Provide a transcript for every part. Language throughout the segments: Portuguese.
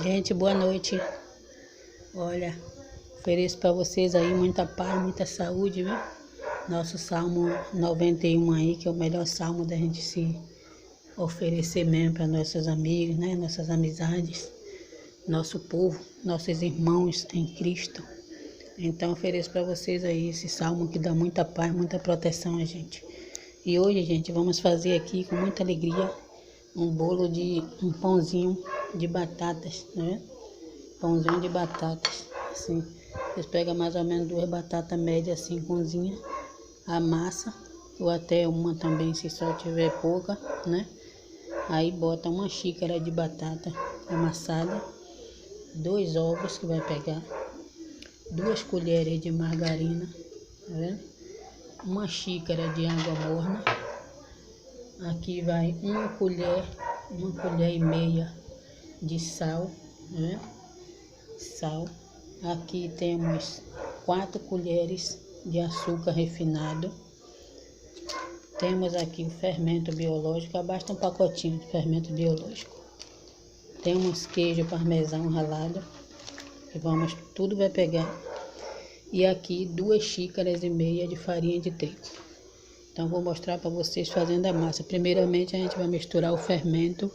Gente, boa noite. Olha, ofereço para vocês aí muita paz, muita saúde, viu? Nosso Salmo 91 aí, que é o melhor salmo da gente se oferecer mesmo para nossos amigos, né? Nossas amizades, nosso povo, nossos irmãos em Cristo. Então, ofereço para vocês aí esse salmo que dá muita paz, muita proteção a gente. E hoje, gente, vamos fazer aqui com muita alegria um pãozinho de batatas, né? Pãozinho de batatas, assim. Vocês pegam mais ou menos 2 batatas médias assim, cozinha, amassa, ou até uma também, se só tiver pouca, né? Aí bota uma xícara de batata amassada, 2 ovos que vai pegar, 2 colheres de margarina, tá vendo? Uma xícara de água morna. Aqui vai uma colher e meia de sal, né? Sal. Aqui temos 4 colheres de açúcar refinado. Temos aqui o fermento biológico, basta um pacotinho de fermento biológico. Temos queijo parmesão ralado, que tudo vai pegar. E aqui 2 xícaras e meia de farinha de trigo. Então vou mostrar para vocês fazendo a massa. Primeiramente a gente vai misturar o fermento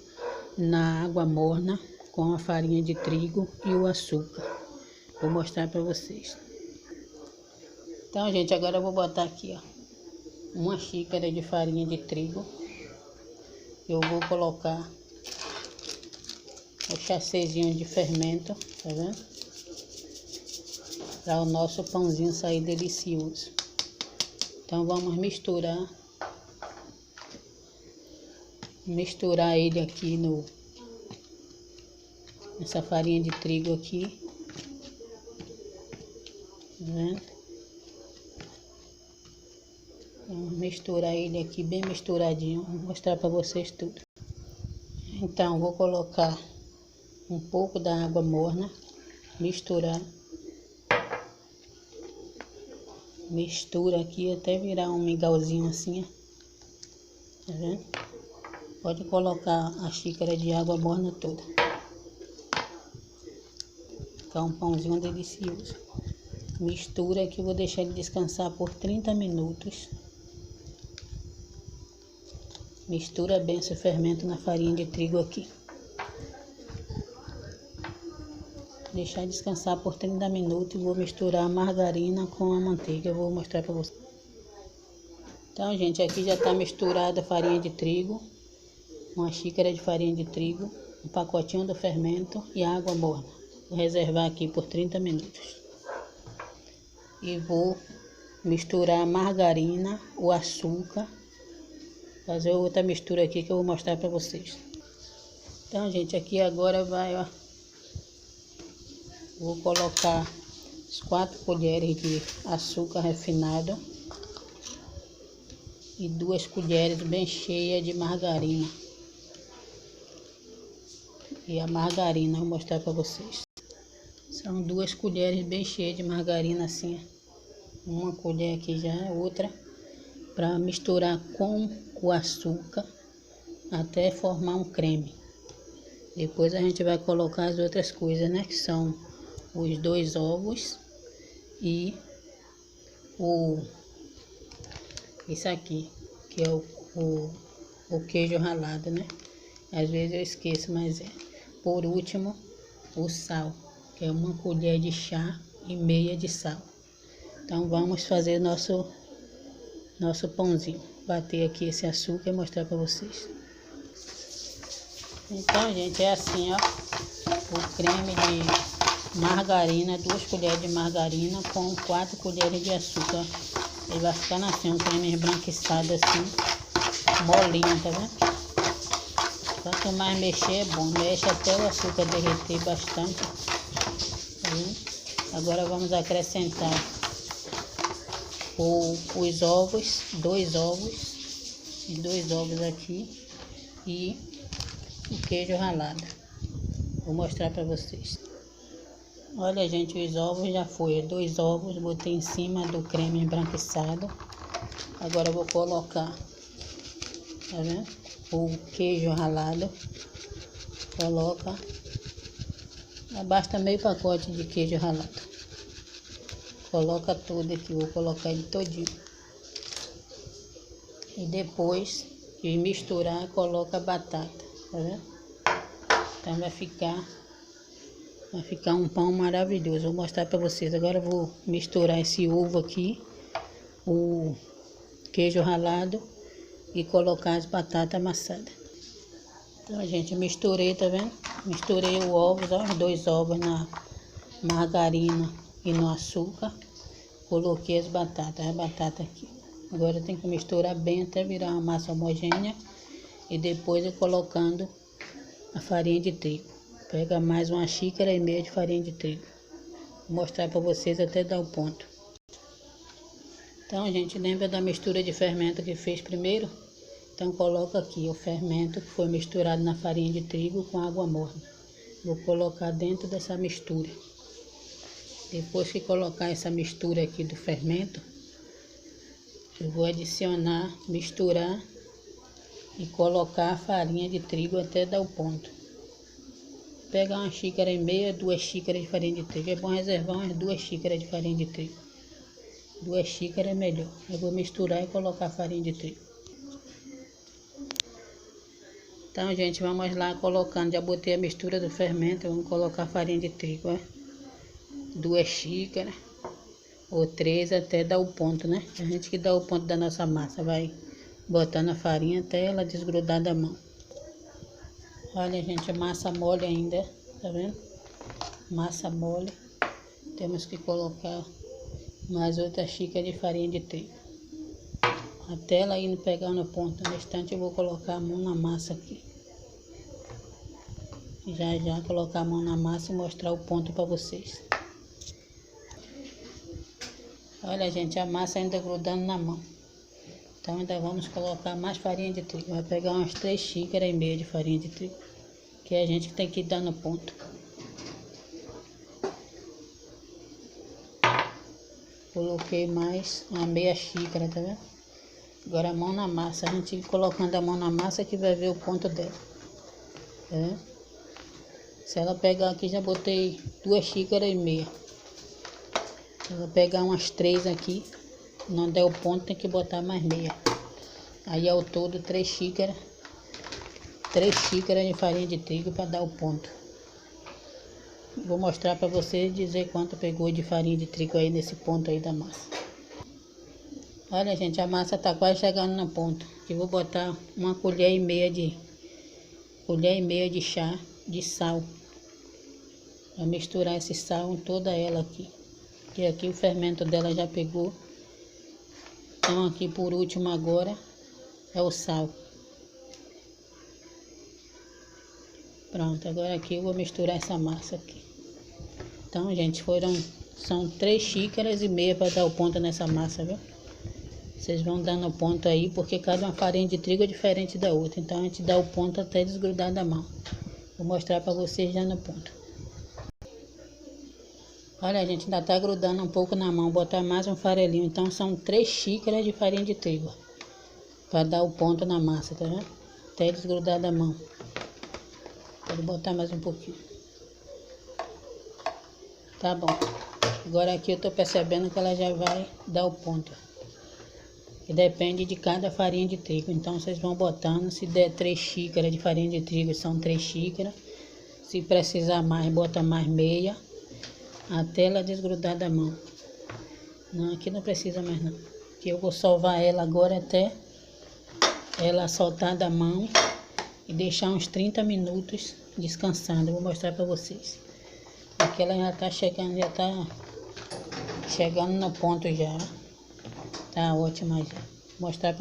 na água morna com a farinha de trigo e o açúcar. Vou mostrar para vocês. Então, gente, agora eu vou botar aqui, ó, 1 xícara de farinha de trigo. Eu vou colocar o chacezinho de fermento, tá vendo? Para o nosso pãozinho sair delicioso. Então vamos misturar ele aqui nessa farinha de trigo aqui, né? Vamos misturar ele aqui bem misturadinho, vou mostrar para vocês tudo. Então vou colocar um pouco da água morna, mistura aqui até virar um mingauzinho assim, ó. Tá vendo? Pode colocar a xícara de água morna toda. Ficar um pãozinho delicioso. Mistura aqui, vou deixar ele descansar por 30 minutos. Mistura bem esse fermento na farinha de trigo aqui. Deixar descansar por 30 minutos e vou misturar a margarina com a manteiga. Eu vou mostrar para vocês. Então, gente, aqui já está misturada a farinha de trigo, 1 xícara de farinha de trigo, um pacotinho do fermento e água morna. Vou reservar aqui por 30 minutos. E vou misturar a margarina, o açúcar, fazer outra mistura aqui que eu vou mostrar para vocês. Então, gente, aqui agora vai, ó. Vou colocar as 4 colheres de açúcar refinado e 2 colheres bem cheias de margarina. E a margarina, vou mostrar para vocês. São 2 colheres bem cheias de margarina assim. Uma colher aqui já, outra, para misturar com o açúcar até formar um creme. Depois a gente vai colocar as outras coisas, né? Que são os 2 ovos e isso aqui, que é o queijo ralado, né? Às vezes eu esqueço, mas é. Por último, o sal, que é 1 colher de chá e meia de sal. Então vamos fazer nosso pãozinho. Bater aqui esse açúcar e mostrar para vocês. Então, gente, é assim, ó. O creme de margarina, 2 colheres de margarina com 4 colheres de açúcar. Ele vai ficar assim, um creme esbranquiçado assim, molinho, tá vendo? Quanto mais mexer é bom. Mexe até o açúcar derreter bastante. Tá vendo? Agora vamos acrescentar os ovos, 2 ovos aqui e o queijo ralado. Vou mostrar para vocês. Olha, gente, os ovos já foi, 2 ovos, botei em cima do creme embranquiçado. Agora eu vou colocar, tá vendo? O queijo ralado. Coloca Basta meio pacote de queijo ralado. Coloca tudo aqui, vou colocar ele todinho. E depois de misturar, coloca a batata, tá vendo? Então vai ficar um pão maravilhoso. Vou mostrar pra vocês. Agora eu vou misturar esse ovo aqui, o queijo ralado e colocar as batatas amassadas. Então, gente, eu misturei, tá vendo? Misturei os ovos, ó, os 2 ovos na margarina e no açúcar. Coloquei as batatas aqui. Agora tem que misturar bem até virar uma massa homogênea. E depois eu colocando a farinha de trigo. Pega mais 1,5 xícaras de farinha de trigo. Vou mostrar para vocês até dar o ponto. Então, gente, lembra da mistura de fermento que fez primeiro? Então coloca aqui o fermento que foi misturado na farinha de trigo com água morna. Vou colocar dentro dessa mistura. Depois que colocar essa mistura aqui do fermento, eu vou adicionar, misturar e colocar a farinha de trigo até dar o ponto. Pegar 1,5 xícaras, 2 xícaras de farinha de trigo. É bom reservar umas 2 xícaras de farinha de trigo. 2 xícaras é melhor. Eu vou misturar e colocar a farinha de trigo. Então, gente, vamos lá colocando. Já botei a mistura do fermento. Vamos colocar a farinha de trigo, ó. 2 xícaras ou 3 até dar o ponto, né? A gente que dá o ponto da nossa massa. Vai botando a farinha até ela desgrudar da mão. Olha, gente, a massa mole ainda, tá vendo? Massa mole. Temos que colocar mais outra xícara de farinha de trigo. Até ela indo pegar no ponto. No instante eu vou colocar a mão na massa aqui. Já colocar a mão na massa e mostrar o ponto para vocês. Olha, gente, a massa ainda grudando na mão. Então ainda vamos colocar mais farinha de trigo. Vai pegar umas 3,5 xícaras de farinha de trigo. Que a gente tem que dar no ponto. Coloquei mais uma meia xícara, tá vendo? Agora a mão na massa. A gente colocando a mão na massa que vai ver o ponto dela. Tá vendo? Se ela pegar aqui, já botei 2,5 xícaras. Se ela pegar umas 3 aqui, não der o ponto, tem que botar mais meia. Aí ao todo 3 xícaras de farinha de trigo para dar o ponto. Vou mostrar para vocês, dizer quanto pegou de farinha de trigo aí nesse ponto aí da massa. Olha, gente, a massa tá quase chegando no ponto. Eu vou botar 1,5 colher de chá de sal. Vou misturar esse sal em toda ela aqui. Que aqui o fermento dela já pegou. Então aqui por último agora é o sal. Pronto, agora aqui eu vou misturar essa massa aqui. Então, gente, são 3,5 xícaras para dar o ponto nessa massa, viu? Vocês vão dando o ponto aí, porque cada uma farinha de trigo é diferente da outra. Então a gente dá o ponto até desgrudar da mão. Vou mostrar para vocês já no ponto. Olha, gente, ainda tá grudando um pouco na mão. Vou botar mais um farelinho. Então são 3 xícaras de farinha de trigo. Para dar o ponto na massa, tá vendo? Até desgrudar da mão. Vou botar mais um pouquinho. Tá bom. Agora aqui eu tô percebendo que ela já vai dar o ponto. Que depende de cada farinha de trigo. Então vocês vão botando. Se der 3 xícaras de farinha de trigo, são 3 xícaras. Se precisar mais, bota mais meia. Até ela desgrudar da mão. Não, aqui não precisa mais não. Aqui eu vou sovar ela agora até ela soltar da mão e deixar uns 30 minutos descansando. Eu vou mostrar para vocês. Aqui ela já tá chegando no ponto já. Tá ótima já. Vou mostrar pra